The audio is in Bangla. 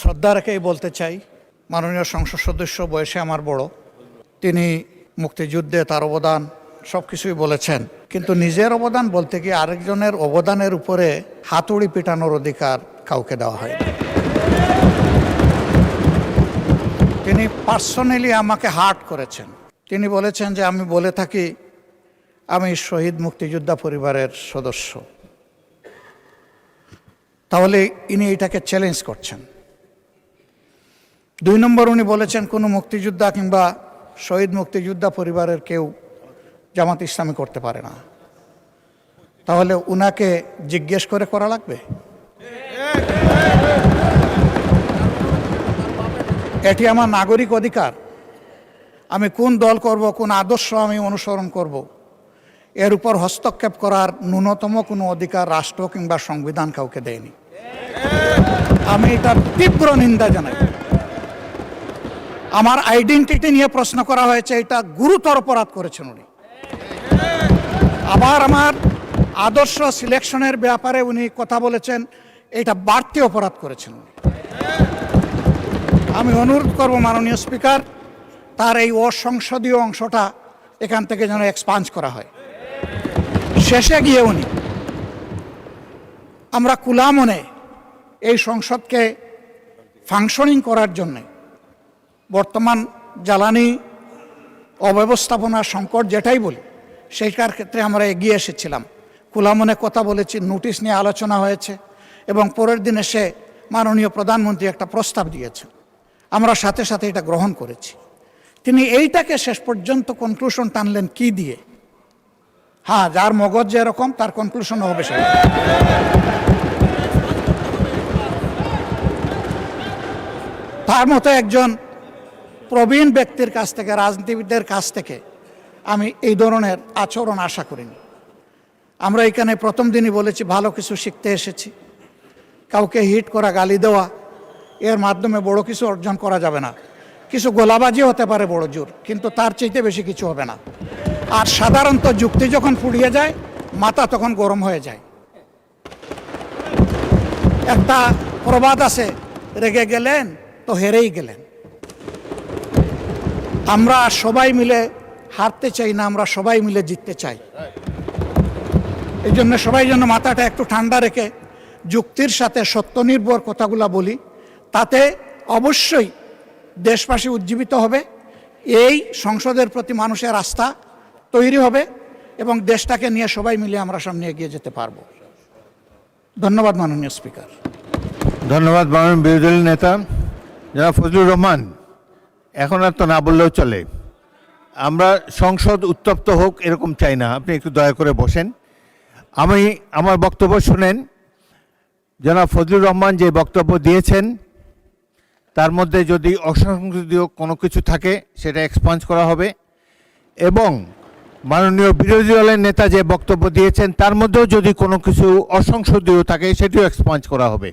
শ্রদ্ধা রেখেই বলতে চাই, মাননীয় সংসদ সদস্য বয়সে আমার বড়, তিনি মুক্তিযুদ্ধে তার অবদান সব কিছুই বলেছেন, কিন্তু নিজের অবদান বলতে গিয়ে আরেকজনের অবদানের উপরে হাতুড়ি পিটানোর অধিকার কাউকে দেওয়া হয়। তিনি পার্সোনালি আমাকে হার্ট করেছেন। তিনি বলেছেন যে আমি বলে থাকি আমি শহীদ মুক্তিযোদ্ধা পরিবারের সদস্য, তাহলে ইনি এটাকে চ্যালেঞ্জ করছেন। 2 নম্বর, উনি বলেছেন কোনো মুক্তিযোদ্ধা কিংবা শহীদ মুক্তিযোদ্ধা পরিবারের কেউ জামাত ইসলামী করতে পারে না। তাহলে উনাকে জিজ্ঞেস করে করা লাগবে? এটি আমার নাগরিক অধিকার। আমি কোন দল করব, কোন আদর্শ আমি অনুসরণ করব, এর উপর হস্তক্ষেপ করার ন্যূনতম কোনো অধিকার রাষ্ট্র কিংবা সংবিধান কাউকে দেয়নি। আমি এটার তীব্র নিন্দা জানাই। আমার আইডেন্টিটি নিয়ে প্রশ্ন করা হয়েছে, এটা গুরুতর অপরাধ করেছেন উনি। আবার আমার আদর্শ সিলেকশনের ব্যাপারে উনি কথা বলেছেন, এটা বাড়তি অপরাধ করেছেন উনি। আমি অনুরোধ করব মাননীয় স্পিকার, তার এই অসংসদীয় অংশটা এখান থেকে যেন এক্সপাঞ্জ করা হয়। শেষে গিয়ে উনি, আমরা খোলা মনে এই সংসদকে ফাংশনিং করার জন্যে বর্তমান জ্বালানি অব্যবস্থাপনা সংকট যেটাই বলি, সেইটার ক্ষেত্রে আমরা এগিয়ে এসেছিলাম। খোলা মনে কথা বলেছি, নোটিশ নিয়ে আলোচনা হয়েছে এবং পরের দিন এসে মাননীয় প্রধানমন্ত্রী একটা প্রস্তাব দিয়েছেন, আমরা সাথে সাথে এটা গ্রহণ করেছি। তিনি এইটাকে শেষ পর্যন্ত কনক্লুশন টানলেন কি দিয়ে? হ্যাঁ, যার মগজ যেরকম তার কনক্লুশন হবে সেটা। তার মতো একজন প্রবীণ ব্যক্তির কাছ থেকে, রাজনীতিবিদদের কাছ থেকে আমি এই ধরনের আচরণ আশা করিনি। আমরা এখানে প্রথম দিনই বলেছি ভালো কিছু শিখতে এসেছি। কাউকে হিট করা, গালি দেওয়া, এর মাধ্যমে বড় কিছু অর্জন করা যাবে না। কিছু গোলাবাজি হতে পারে বড় জোর, কিন্তু তার চাইতে বেশি কিছু হবে না। আর সাধারণত যুক্তি যখন ফুরিয়ে যায়, মাথা তখন গরম হয়ে যায়। একটা প্রবাদ আছে, রেগে গেলেন তো হেরেই গেলেন। আমরা সবাই মিলে হারতে চাই না, আমরা সবাই মিলে জিততে চাই। এই জন্য সবাই যেন মাথাটা একটু ঠান্ডা রেখে যুক্তির সাথে সত্য নির্ভর কথাগুলো বলি, তাতে অবশ্যই দেশবাসী উজ্জীবিত হবে, এই সংসদের প্রতি মানুষের আস্থা তৈরি হবে এবং দেশটাকে নিয়ে সবাই মিলে আমরা সামনে এগিয়ে যেতে পারব। ধন্যবাদ মাননীয় স্পিকার। ধন্যবাদ মাননীয় বিরোধী দল নেতা জনাব ফজলুর রহমান। এখন আর তো না বললেও চলে। আমরা সংসদ উত্তপ্ত হোক এরকম চাই না, আপনি একটু দয়া করে বসেন। আমি আমার বক্তব্য শুনেন। জনাব ফজলুর রহমান যে বক্তব্য দিয়েছেন তার মধ্যে যদি অসংসদীয় কোনো কিছু থাকে সেটা এক্সপাঞ্জ করা হবে, এবং মাননীয় বিরোধী দলের নেতা যে বক্তব্য দিয়েছেন তার মধ্যেও যদি কোনো কিছু অসংসদীয় থাকে সেটিও এক্সপাঞ্জ করা হবে।